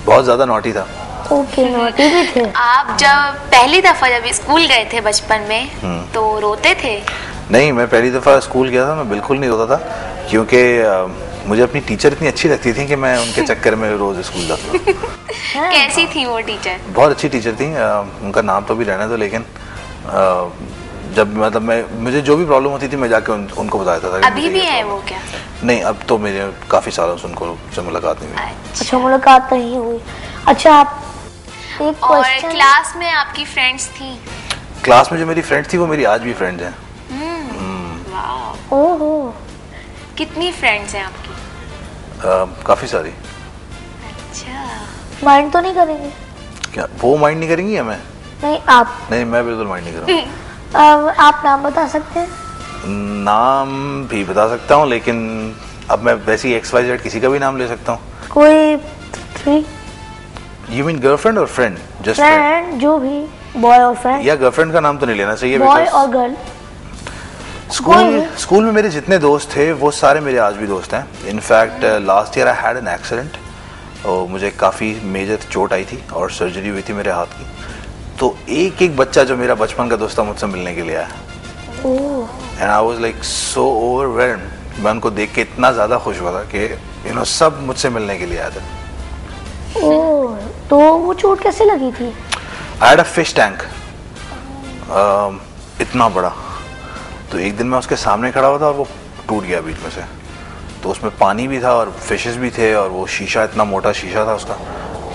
बहुत ज्यादा नॉटी था। ओके, नॉटी भी थे। आप जब पहली दफा जब स्कूल गए थे बचपन में तो रोते थे? नहीं, मैं पहली दफा स्कूल गया था, मैं बिल्कुल नहीं रोता था, क्योंकि मुझे अपनी टीचर इतनी अच्छी लगती थी कि मैं उनके चक्कर में रोज स्कूल जाता था। कैसी थी वो टीचर? बहुत अच्छी टीचर थी, उनका नाम तो भी रहने दो, लेकिन जब मतलब मुझे जो भी प्रॉब्लम होती थी मैं जाके उनको बता देता था। अभी भी है वो क्या? नहीं, अब तो मेरे काफी सालों से उनको मुलाकात नहीं हुई। अच्छा, मुलाकात नहीं हुई। अच्छा, आप एक और क्वेश्चन, क्लास में आपकी फ्रेंड्स थी? क्लास में जो मेरी फ्रेंड थी वो मेरी आज भी फ्रेंड्स हैं। वाह, ओहो, कितनी फ्रेंड्स हैं आपकी? काफी सारी। अच्छा, माइंड तो नहीं करेंगे? क्या वो माइंड नहीं करेंगी हमें? नहीं, आप नहीं, मैं बिल्कुल माइंड नहीं करूँगा। आप नाम बता सकते हैं? नाम भी बता सकता हूँ, लेकिन अब मैं वैसे ही XYZ किसी का भी नाम ले सकता हूँ। कोई 3? यू मीन गर्लफ्रेंड और फ्रेंड? जस्ट फ्रेंड, जो भी, बॉय और फ्रेंड, या गर्लफ्रेंड का नाम तो नहीं लेना चाहिए? बॉय और गर्ल। स्कूल में मेरे जितने दोस्त थे वो सारे मेरे आज भी दोस्त हैं। In fact last year I had an accident और मुझे काफ़ी मेजर चोट आई थी और सर्जरी हुई थी मेरे हाथ की। तो एक एक बच्चा जो मेरा बचपन का दोस्त था मुझसे मिलने के लिए आया, and I was like so overwhelmed. मैं उनको देख के इतना ज़्यादा खुश हुआ था कि सब मुझसे मिलने के लिए आया था। ओह, तो वो चोट कैसे लगी थी? I had a fish tank, इतना बड़ा। तो एक दिन मैं उसके सामने खड़ा हुआ था और वो टूट गया बीच में से। तो उसमें पानी भी था और फिशेस भी थे और वो शीशा, इतना मोटा शीशा था उसका,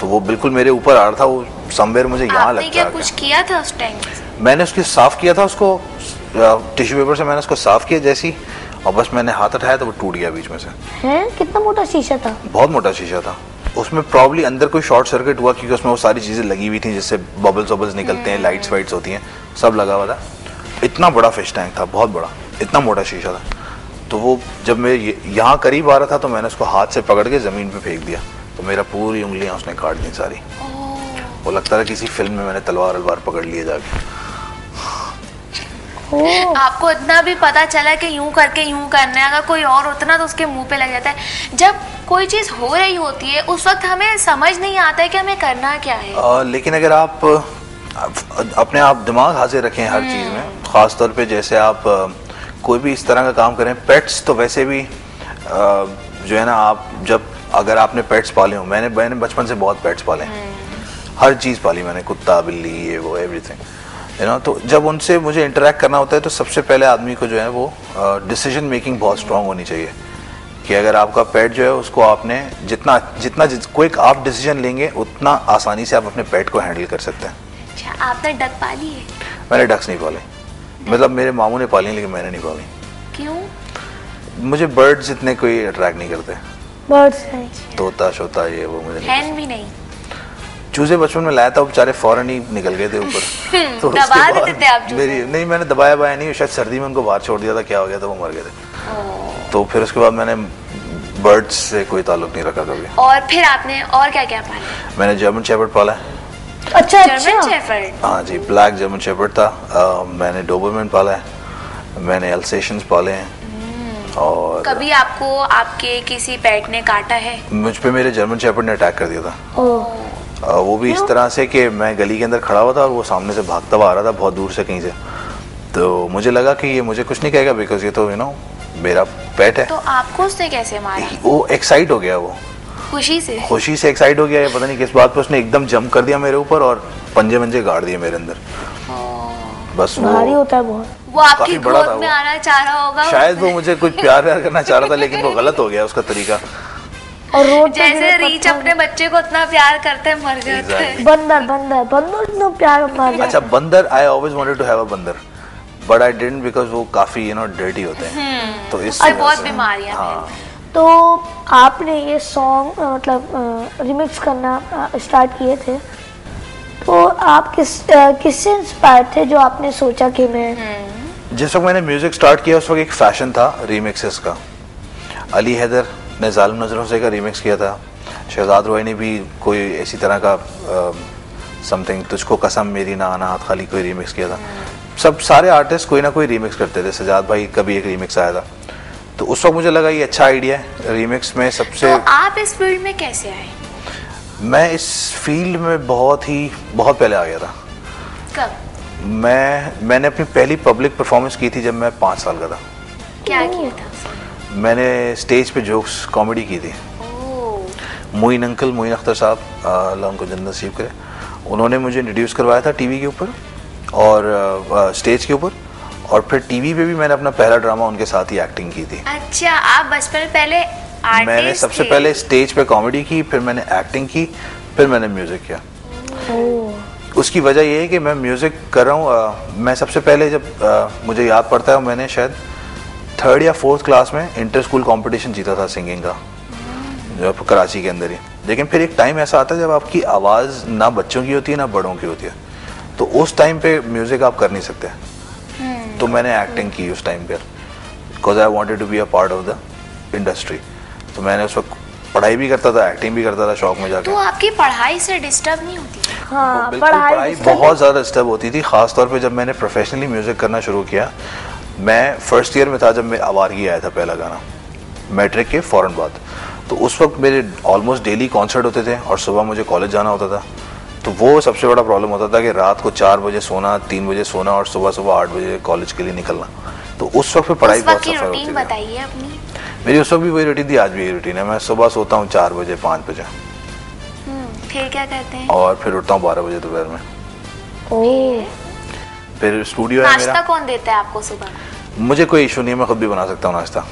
तो वो बिल्कुल मेरे ऊपर आ रहा था। वो समवेयर मुझे यहाँ लगता है। क्या कुछ किया था उस टाइम? मैंने उसकी साफ किया था उसको, टिश्यू पेपर से मैंने उसको साफ किया जैसी, और बस मैंने हाथ उठाया तो वो टूट गया बीच में से। हैं? कितना मोटा शीशा था? बहुत मोटा शीशा था। उसमें प्रॉब्ली अंदर कोई शॉर्ट सर्किट हुआ, क्योंकि उसमें वो सारी चीज़ें लगी हुई थी जिससे बबल्स निकलते हैं, लाइट्स वाइट्स होती हैं, सब लगा हुआ था। इतना बड़ा फिश टैंक था, बहुत बड़ा, इतना मोटा शीशा था। तो वो जब मैं यहाँ करीब आ रहा था तो मैंने उसको हाथ से पकड़ के ज़मीन पे फेंक दिया, तो मेरा पूरी उंगलियाँ उसने काट दी सारी। वो लगता था किसी फिल्म में मैंने तलवार पकड़ लिए जाके। आपको इतना भी पता चला कि यूं करके यूं करना है, अगर कोई और होता ना तो उसके मुंह पे लग जाता है। जब कोई चीज हो रही होती है उस वक्त हमें समझ नहीं आता है कि हमें करना क्या है। लेकिन अगर आप अपने आप दिमाग हाजिर रखें हर चीज़ में, ख़ास तौर पे जैसे आप कोई भी इस तरह का काम करें, पेट्स तो वैसे भी जो है ना, आप जब अगर आपने पेट्स पाले हो, मैंने बचपन से बहुत पेट्स पाले हैं, हर चीज़ पाली मैंने, कुत्ता बिल्ली ये वो एवरीथिंग, तो जब उनसे मुझे इंटरेक्ट करना होता है तो सबसे पहले आदमी को जो है वो डिसीजन मेकिंग बहुत स्ट्रांग होनी चाहिए, कि अगर आपका पेट जो है उसको आपने जितना क्विक आप डिसीजन लेंगे उतना आसानी से आप अपने पेट को हैंडल कर सकते हैं। अच्छा, आपने डक पाली है? मैंने डक्स नहीं पाले, मतलब मेरे मामू ने पाली लेकिन मैंने नहीं पाली। क्यों? मुझे बर्ड्स इतने कोई अट्रैक्ट नहीं करते। बर्ड्स नहीं, तोता शोता ये वो मुझे नहीं। हैन भी नहीं? चूजे बचपन में लाया था, वो बेचारे फौरन ही निकल गए थे ऊपर। तो दबा देते थे आप चूजे? नहीं, मैंने दबाया नहीं, शायद सर्दी में उनको बाहर छोड़ दिया था, क्या हो गया था, वो मर गए थे। तो फिर उसके बाद मैंने बर्ड्स से कोई ताल्लुक नहीं रखा कभी। और फिर आपने और क्या क्या पाला? मैंने जर्मन शेपर्ड पाला है। अच्छा, जर्मन शेपर्ड? हाँ जी, ब्लैक जर्मन शेपर्ड था। मैंने डोबरमैन पाला है, मैंने अल्सेशियंस पाले हैं। और कभी आपको आपके किसी पेट ने काटा है? मुझ पे मेरे जर्मन शेपर्ड ने अटैक कर दिया था। वो भी इस तरह से कि मैं गली के अंदर खड़ा हुआ था और वो सामने से भागता हुआ आ रहा था बहुत दूर से कहीं से। तो मुझे लगा कि ये मुझे कुछ नहीं कहेगा, बिकॉज ये तो मेरा पेट है। तो आपको उसने कैसे मारा? वो एक्साइट हो गया, वो खुशी से एक्साइट हो गया, ये पता नहीं किस बात पे उसने एकदम जंप कर दिया मेरे ऊपर और पंजे गाड़ दिए मेरे अंदर। बस भारी होता है बहुत। वो आपकी गोद में आना चाह रहा होगा शायद, वो मुझे कुछ प्यार करना चाह रहा था, लेकिन वो गलत हो गया उसका तरीका। और रोड जैसे रीच अपने बच्चे को इतना प्यार करते हैं, मर जाते हैं। बंदर इतना प्यार मर जाता है। अच्छा, बंदर, I always wanted to have a बंदर, बट आई डिडंट, बिकॉज़ वो काफी डर्टी होते हैं, तो इससे बहुत बीमारियां हैं। तो आपने ये सॉन्ग मतलब रिमिक्स करना स्टार्ट किए थे, तो आप किससे इंस्पायर थे, जो आपने सोचा कि मैं जिस वक्त मैंने म्यूजिक स्टार्ट किया उस वक्त एक फैशन था रीमिक्सेस का। अली हैदर ने जालिम नजरों से का रीमिक्स किया था, शहजाद रॉय ने भी कोई ऐसी तरह का समथिंग, तुझको कसम मेरी ना आना हाथ खाली, कोई रीमिक्स किया था। सब सारे आर्टिस्ट कोई ना कोई रीमिक्स करते थे। सजाद भाई का भी एक रीमिक्स आया था, तो उस वक्त मुझे लगा ये अच्छा आइडिया है रीमिक्स में सबसे। तो आप इस फील्ड में कैसे आए? मैं इस फील्ड में बहुत पहले आ गया था। कब? मैंने अपनी पहली पब्लिक परफॉर्मेंस की थी जब मैं 5 साल का था। क्या किया था? मैंने स्टेज पे जोक्स कॉमेडी की थी। मोइन अख्तर साहब, अल्लाह उनको जन्नत नसीब करे, उन्होंने मुझे इंट्रोड्यूस करवाया था टीवी के ऊपर और स्टेज के ऊपर, और फिर टीवी पे भी मैंने अपना पहला ड्रामा उनके साथ ही एक्टिंग की थी। अच्छा, आप बचपन में पहले आर्टिस्ट मैंने सबसे पहले स्टेज पे कॉमेडी की, फिर मैंने एक्टिंग की, फिर मैंने म्यूजिक किया। उसकी वजह ये है कि मैं म्यूजिक कर रहा हूँ। मैं सबसे पहले जब मुझे याद पड़ता है, मैंने शायद 3rd या 4th क्लास में इंटर स्कूल कॉम्पिटिशन जीता था सिंगिंग का, जो कराची के अंदर ही। लेकिन फिर एक टाइम ऐसा आता है जब आपकी आवाज़ ना बच्चों की होती है ना बड़ों की होती है, तो उस टाइम पे म्यूजिक आप कर नहीं सकते। तो मैंने एक्टिंग की उस टाइम पर, because I wanted to be a part of the industry. तो मैंने उस वक्त पढ़ाई भी करता था, एक्टिंग भी करता था शौक में जाके। तो आपकी पढ़ाई से डिस्टर्ब नहीं होती? हाँ, पढ़ाई बहुत ज़्यादा डिस्टर्ब होती थी, खास तौर पे जब मैंने प्रोफेशनली म्यूजिक करना शुरू किया। मैं फर्स्ट ईयर में था जब मैं आवारगी आया था पहला गाना, मैट्रिक के फ़ौरन बाद। तो उस वक्त मेरे ऑलमोस्ट डेली कॉन्सर्ट होते थे और सुबह मुझे कॉलेज जाना होता था। तो वो सबसे बड़ा प्रॉब्लम होता था कि रात को 4 बजे सोना, 3 बजे सोना और सुबह 8 बजे कॉलेज के लिए निकलना। तो उस वक्त पे पढ़ाई बहुत सफर होती थी। बताइए अपनी। मेरी उस वक्त भी वही रूटीन थी, आज भी यही रूटीन है। मैं सुबह सोता हूँ 4 बजे 5 बजे, फिर क्या करते हैं? और फिर उठता हूँ 12 बजे दोपहर में। फिर स्टूडियो है मेरा। नाश्ता कौन देता है आपको सुबह? मुझे कोई इशू नहीं है, मैं खुद भी बना सकता हूँ नाश्ता।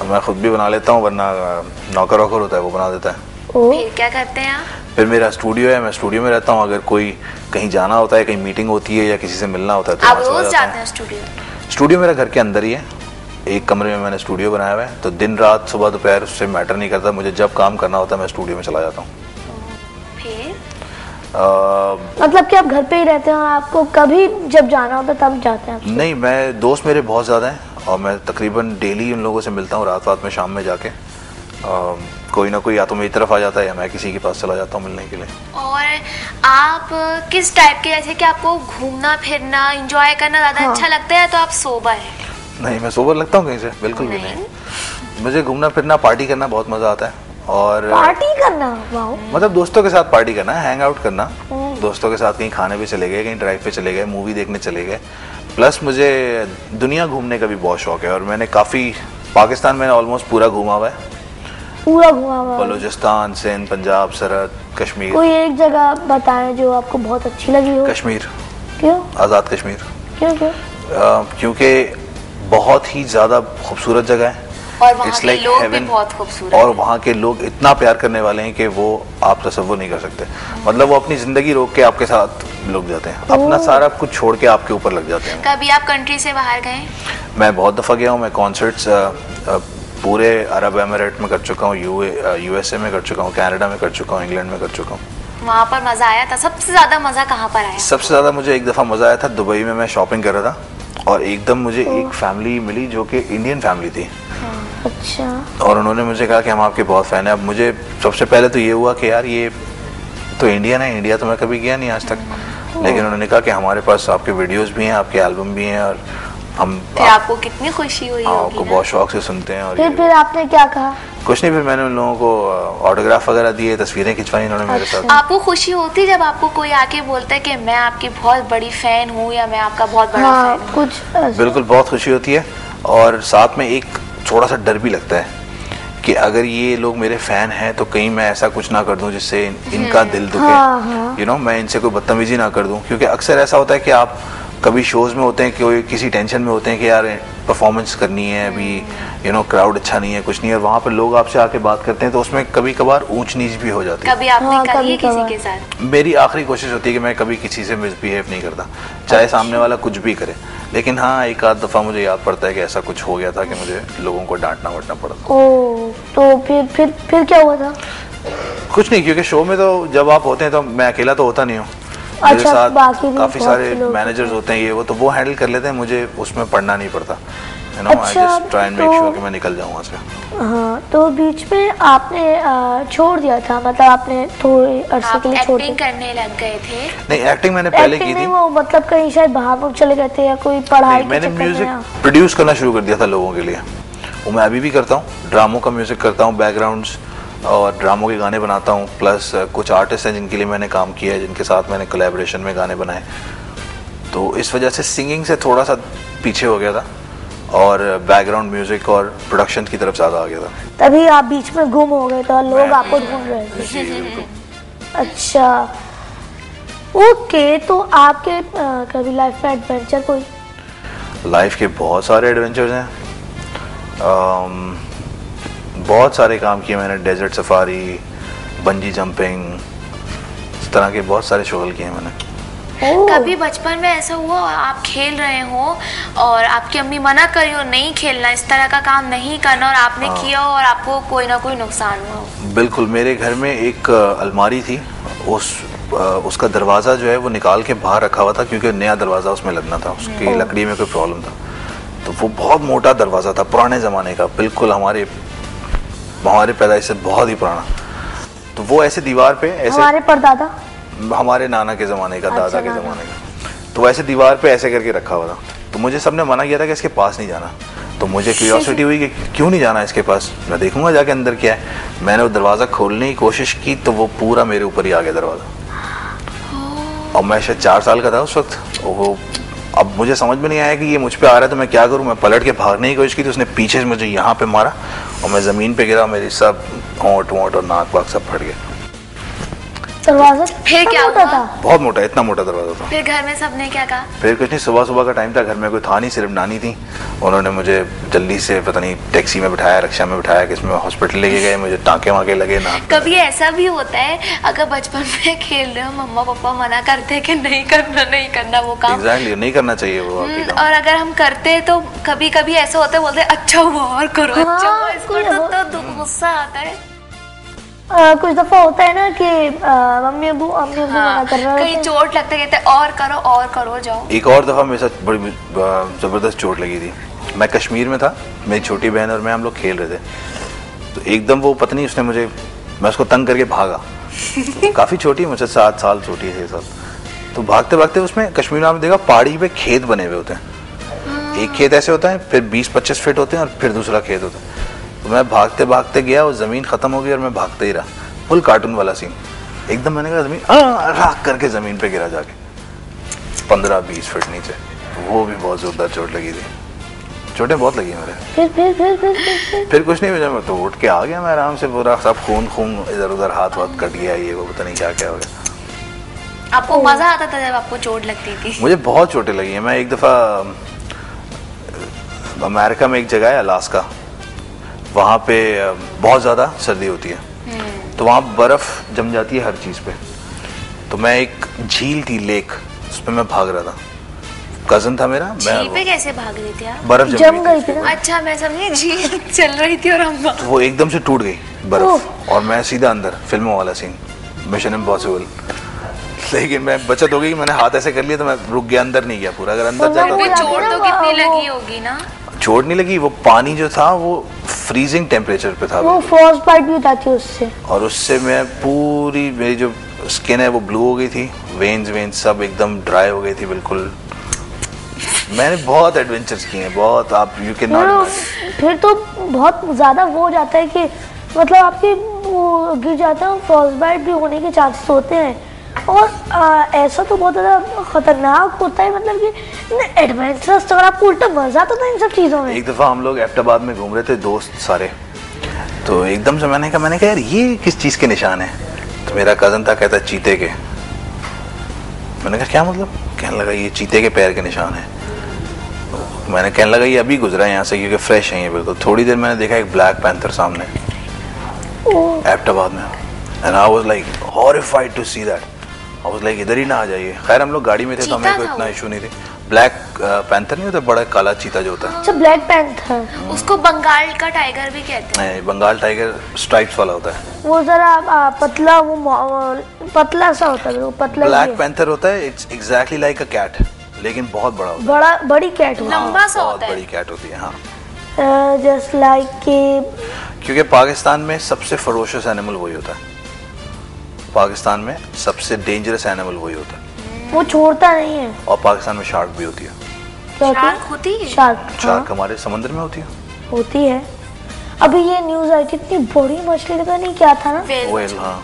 मैं खुद भी बना लेता हूँ, वरना नौकर वोकर होता है वो बना देता है। फिर क्या करते हैं आप? फिर मेरा स्टूडियो है, मैं स्टूडियो में रहता हूँ। अगर कोई कहीं जाना होता है, कहीं मीटिंग होती है या किसी से मिलना होता है तो आप रोज जाते हैं स्टूडियो? स्टूडियो मेरा घर के अंदर ही है, एक कमरे में मैंने स्टूडियो बनाया हुआ है। तो दिन रात सुबह दोपहर उससे मैटर नहीं करता, मुझे जब काम करना होता है मैं स्टूडियो में चला जाता हूँ। फिर मतलब कि आप घर पे ही रहते हैं, आपको कभी जब जाना होता तब जाते हैं? नहीं, मैं दोस्त मेरे बहुत ज़्यादा हैं और मैं तकरीबन डेली उन लोगों से मिलता हूँ, रात में शाम में जाके। कोई ना कोई या तो मेरी तरफ आ जाता है या मैं किसी के पास चला जाता हूँ मिलने के लिए। और आप किस टाइप के, जैसे कि आपको घूमना फिरना एंजॉय करना ज़्यादा अच्छा लगता है, तो आप सोबर हैं? नहीं, मैं सोबर लगता हूँ कहीं से? बिल्कुल भी नहीं। मुझे घूमना फिरना, पार्टी करना बहुत मज़ा आता है। और पार्टी करना? वाओ। मतलब दोस्तों के साथ पार्टी करना, हैंग आउट करना, दोस्तों के साथ कहीं खाने पे चले गए, कहीं ड्राइव पे चले गए, मूवी देखने चले गए। प्लस मुझे दुनिया घूमने का भी बहुत शौक है और मैंने काफ़ी पाकिस्तान में ऑलमोस्ट पूरा घूमा हुआ है। पूरा घुमा हुआ? बलूचिस्तान, सिंध, पंजाब, सरहद, कश्मीर। कोई एक जगह बताएं जो आपको बहुत अच्छी लगी हो? कश्मीर। क्यों? आज़ाद कश्मीर। क्यों? क्योंकि बहुत ही ज़्यादा खूबसूरत जगह है और वहाँ के लोग भी बहुत खूबसूरत और वहाँ के लोग इतना प्यार करने वाले हैं कि वो आप तसव्वुर नहीं कर सकते। मतलब वो अपनी ज़िंदगी रोक के आपके साथ लोग जाते हैं, अपना सारा कुछ छोड़ के आपके ऊपर लग जाते हैं। कभी आप कंट्री से बाहर गए? मैं बहुत दफ़ा गया हूँ। मैं कॉन्सर्ट्स पूरे अरब एमिरेट में कर चुका हूँ, यूएसए में कर चुका हूँ, कनाडा में कर चुका हूँ, इंग्लैंड में कर चुका हूँ। वहाँ पर मज़ा आया था? सबसे ज़्यादा मज़ा कहाँ पर आया? सबसे ज़्यादा मुझे एक दफ़ा मज़ा आया था दुबई में। मैं शॉपिंग कर रहा था और एकदम मुझे एक फैमिली मिली जो कि इंडियन फैमिली थी। अच्छा। और उन्होंने मुझे कहा कि हम आपके बहुत फ़ैन हैं। अब मुझे सबसे पहले तो ये हुआ कि यार ये तो इंडियन है, इंडिया तो मैं कभी गया नहीं आज तक। लेकिन उन्होंने कहा कि हमारे पास आपके वीडियोस भी हैं, आपके एल्बम भी हैं और हम फिर आपको कितनी खुशी हुई होगी? आपको बहुत शौक से सुनते हैं। और फिर आपने क्या कहा? कुछ नहीं, फिर मैंने उन लोगों को ऑटोग्राफ वगैरह दिए, तस्वीरें खिंचवाई उन्होंने मेरे साथ। आपको खुशी होती जब आपको कोई आके बोलता है कि मैं आपकी बहुत बड़ी फैन हूँ या मैं आपका बहुत बड़ा हाँ, फैन हूँ? कुछ बिल्कुल, बहुत खुशी होती है और साथ में एक थोड़ा सा डर भी लगता है कि अगर ये लोग मेरे फैन हैं तो कहीं मैं ऐसा कुछ ना कर दूं जिससे इनका दिल दुखे। यू नो, मैं इनसे कोई बदतमीजी ना कर दूं। क्योंकि अक्सर ऐसा होता है कि आप कभी शोज में होते हैं, कोई किसी टेंशन में होते हैं कि यार परफॉर्मेंस करनी है अभी, यू नो क्राउड अच्छा नहीं है, कुछ नहीं है, और वहाँ पर लोग आपसे आके बात करते हैं तो उसमें कभी कभार ऊंच नीच भी हो जाती है। कभी आपने करी है किसी के साथ? मेरी आखिरी कोशिश होती है कि मैं कभी किसी से मिसबिहेव नहीं करता, चाहे सामने वाला कुछ भी करे। लेकिन हाँ, एक आध दफ़ा मुझे याद पड़ता है कि ऐसा कुछ हो गया था कि मुझे लोगों को डांटना वाटना पड़ा। ओह, तो फिर क्या हुआ था? कुछ नहीं, क्योंकि शो में तो जब आप होते हैं तो मैं अकेला तो होता नहीं हूँ, मेरे अच्छा, साथ काफी सारे मैनेजर्स होते हैं, ये वो तो वो हैंडल कर लेते हैं, मुझे उसमें पढ़ना नहीं पड़ता। You know, I just try and make sure कि मैं निकल जाऊँ वहाँ से। हाँ, तो बीच में आपने छोड़ दिया था, मतलब आपने थोड़ी अरसे के लिए छोड़ दिया? एक्टिंग करने लग गए थे? नहीं, एक्टिंग मैंने पहले की थी। वो मतलब कहीं शायद बाहर चले गए थे या कोई पढ़ाई? मैंने म्यूजिक प्रोड्यूस करना शुरू कर दिया था लोगों के लिए, वो मैं अभी भी करता हूँ। ड्रामों का म्यूजिक करता हूँ, बैकग्राउंड्स और ड्रामों के गाने बनाता हूँ, प्लस कुछ आर्टिस्ट हैं जिनके लिए मैंने काम किया है, जिनके साथ मैंने कोलैबोरेशन में गाने बनाए। तो इस वजह से सिंगिंग से थोड़ा सा पीछे हो गया था और बैकग्राउंड म्यूजिक और प्रोडक्शन की तरफ ज़्यादा आ गया था। तभी आप बीच में गुम हो गए थे, लोग आपको ढूंढ रहे थे। जी बिल्कुल। अच्छा, ओके। तो आपके कभी लाइफ में एडवेंचर कोई? लाइफ के बहुत सारे एडवेंचर्स हैं। बहुत सारे काम किए मैंने, डेजर्ट सफारी, बंजी जंपिंग, इस तरह के बहुत सारे शोगल किए मैंने। कभी बचपन में ऐसा हुआ आप खेल रहे हो और आपकी अम्मी मना करी हो नहीं खेलना, इस तरह का काम नहीं करना, और आपने किया हो और आपको कोई ना कोई नुकसान हुआ हो? बिल्कुल। मेरे घर में एक अलमारी थी, उसका दरवाज़ा जो है वो निकाल के बाहर रखा हुआ था क्योंकि नया दरवाज़ा उसमें लगना था, उसकी लकड़ी में कोई प्रॉब्लम था। तो वो बहुत मोटा दरवाज़ा था, पुराने ज़माने का, बिल्कुल हमारे पैदाइश से बहुत ही पुराना। तो वो ऐसे दीवार पे ऐसे, हमारे परदादा, हमारे नाना के ज़माने का, दादा के नाना। ज़माने का, तो ऐसे दीवार पे ऐसे करके रखा हुआ था। तो मुझे सबने मना किया था कि इसके पास नहीं जाना। तो मुझे क्यूरियोसिटी हुई कि क्यों नहीं जाना इसके पास, मैं देखूंगा जाके अंदर क्या है। मैंने वो दरवाज़ा खोलने की कोशिश की तो वो पूरा मेरे ऊपर ही आ गया दरवाज़ा। और मैं शायद 4 साल का था उस वक्त। वो अब मुझे समझ में नहीं आया कि ये मुझ पे आ रहा है तो मैं क्या करूं। मैं पलट के भागने की कोशिश की तो उसने पीछे से मुझे यहाँ पे मारा और मैं ज़मीन पे गिरा, मेरी सब होंठ और नाक वाक सब फट गया। दरवाजा फिर क्या मोटा हुआ? था? बहुत मोटा, इतना मोटा दरवाज़ा था। फिर घर में सबने क्या कहा? फिर कुछ नहीं, सुबह का टाइम था, घर में कोई था नहीं, सिर्फ नानी थी। उन्होंने मुझे जल्दी से पता नहीं टैक्सी में बिठाया, रिक्शा में बिठाया, किसमें हॉस्पिटल लेके गए, मुझे टाँके वाँके लगे ना। कभी ऐसा भी होता है अगर बचपन में खेल रहे हो, मम्मा पापा मना करते हैं कि नहीं करना वो काम, एग्जैक्टली नहीं करना चाहिए वो वाकई काम। और अगर हम करते हैं तो कभी कभी ऐसा होता है, बोलते हैं अच्छा हुआ और करो, हाँ, अच्छा हुआ। इसको कोई तो दुख गुस्सा आता है। कुछ दफा होता है ना कि मम्मी अबू मना कर रहे कहीं होते हैं। चोट लगता है, कहते हैं और करो जाओ। एक और दफ़ा मेरे साथ बड़ी ज़बरदस्त चोट लगी थी। मैं कश्मीर में था, मेरी छोटी बहन और मैं, हम लोग खेल रहे थे। तो एकदम वो पत्नी उसने मुझे, मैं उसको तंग करके भागा। तो काफ़ी छोटी, मुझसे 7 साल छोटी है, 6 साल। तो भागते भागते उसमें कश्मीर में आपने देखा पहाड़ी पे खेत बने हुए होते हैं। एक खेत ऐसे होता है, फिर 20-25 फीट होते हैं और फिर दूसरा खेत होता है। तो मैं भागते भागते गया, वो ज़मीन ख़त्म हो गई और मैं भागते ही रहा, फुल कार्टून वाला सीन। एकदम मैंने कहा ज़मीन राख करके ज़मीन पे गिरा जाके 15-20 फीट नीचे। वो भी बहुत ज़ोरदार चोट लगी थी। चोटें बहुत लगी मेरे। फिर कुछ नहीं हुआ, मैं तो उठ के आ गया, मैं आराम से, पूरा सब खून इधर उधर, हाथ वाथ कट गया, ये वो पता नहीं क्या क्या हो गया। आपको मजा आता था जब आपको चोट लगती थी? मुझे बहुत चोटें लगी हैं। मैं एक दफ़ा अमेरिका में एक जगह है अलास्का, वहाँ पे बहुत ज़्यादा सर्दी होती है, तो वहाँ बर्फ़ जम जाती है हर चीज़ पे। तो मैं एक झील थी, लेक, उस पर मैं भाग रहा था, कज़न था मेरा। झील पे कैसे भाग रही थी आप? बर्फ़ जम गई थी ना? अच्छा, मैं समझी झील चल रही थी और हम तो वो एकदम से टूट गई बर्फ़ और मैं सीधा अंदर, फिल्मों वाला सीन, मिशन इम्पॉसिबल। लेकिन मैं बचत हो गई, मैंने हाथ ऐसे कर लिया तो मैं रुक गया, अंदर नहीं गया पूरा। अगर अंदर जाता फिर तो चोट तो कितनी लगी होगी ना? चोट नहीं लगी, वो पानी जो था वो फ्रीजिंग टेम्परेचर पे था, वो फ्रॉस्ट बाइट भी था उससे, और उससे मैं पूरी, मेरी जो स्किन है वो ब्लू हो गई थी, वेन्स सब एकदम ड्राई हो गई थी बिल्कुल। मैंने बहुत एडवेंचर्स किए हैं, बहुत, आप यू कैन नॉट। फिर तो बहुत ज़्यादा वो हो जाता है कि मतलब आपके वो गिर जाता है, फ्रॉस्ट बाइट भी होने के चांसेस होते हैं। और ऐसा तो बहुत ज़्यादा खतरनाक होता है, मतलब कि एडवेंचरस, तो आपको उल्टा मजा आता था इन सब चीज़ों में। एक दफ़ा हम लोग एबटाबाद में घूम रहे थे, दोस्त सारे, तो एकदम से मैंने कहा यार ये किस चीज़ के निशान है? तो मेरा कज़न था, कहता चीते के। मैंने कहा क्या मतलब? कहने लगा ये चीते के पैर के निशान है। मैंने कहने लगा ये अभी गुजरा है यहाँ से क्योंकि फ्रेश है ये बिल्कुल। थोड़ी देर मैंने देखा एक ब्लैक पैंथर सामने एबटाबाद में, and I was like horrified to see that. I was like इधर ही ना आ जाइए। खैर हम लोग गाड़ी में थे तो हमें कोई इतना इशू नहीं थी। ब्लैक पैंथर नहीं होता, बड़ा काला चीता जो होता है। अच्छा, ब्लैक पैंथर, उसको बंगाल का टाइगर भी कहते हैं। नहीं, बंगाल टाइगर स्ट्राइप्स वाला होता है, वो जरा पतला, वो पतला सा होता है, वो पतला। ब्लैक पैंथर होता है, it's exactly like a cat, लेकिन बहुत बड़ा होता है। बड़ी कैट होती है, लंबा सा बहुत होता है। बड़ी कैट होती है। हाँ, जस्ट लाइक कि क्योंकि पाकिस्तान में सबसे फरोशियस एनिमल वही होता है। पाकिस्तान में सबसे डेंजरस एनिमल वही होता है, वो छोड़ता नहीं है। और पाकिस्तान में शार्क भी होती है। क्या होती है? शार्क होती है? शार्क, शार्क हमारे समंदर में होती है। होती है। अभी ये न्यूज आई थी, इतनी बड़ी मछली का नहीं क्या था ना, वेल, हाँ